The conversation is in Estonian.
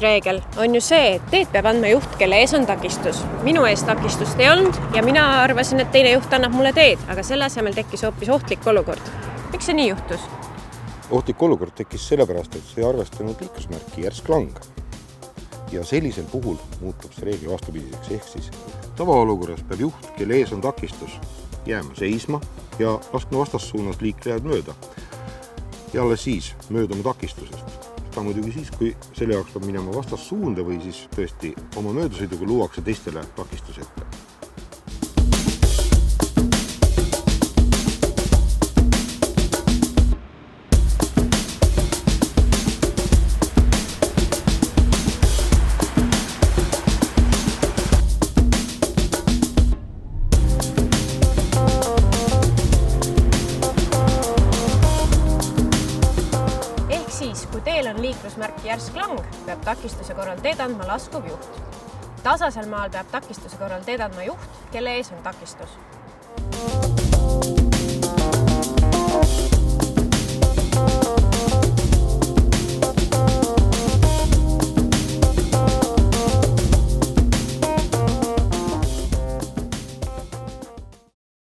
üldreegel on ju see, et teed peab andma juht, kelle ees on takistus. Minu ees takistust ei olnud ja mina arvasin, et teine juht annab mulle teed, aga selle asemel tekkis hoopis ohtlik olukord. Miks see nii juhtus? Ohtlik olukord tekkis sellepärast, et see ei arvestanud liiklusmärki järsk lang. Ja sellisel puhul muutub see reegli vastupidiseks, ehk siis tavaolukorras peab juht, kelle ees on takistus, jääma seisma ja laskma vastassuunas liiklejad mööda. Ja alles siis mööduma takistusest. Seda muidugi siis, kui selle jaoks peab minema vastassuunda või siis tõesti oma möödasõiduga luuakse teistele takistus ette. Siis, kui teel on liiklusmärki järsk lang, peab takistuse korral teed andma laskuv juht. Tasasel maal peab takistuse korral teed andma juht, kelle ees on takistus.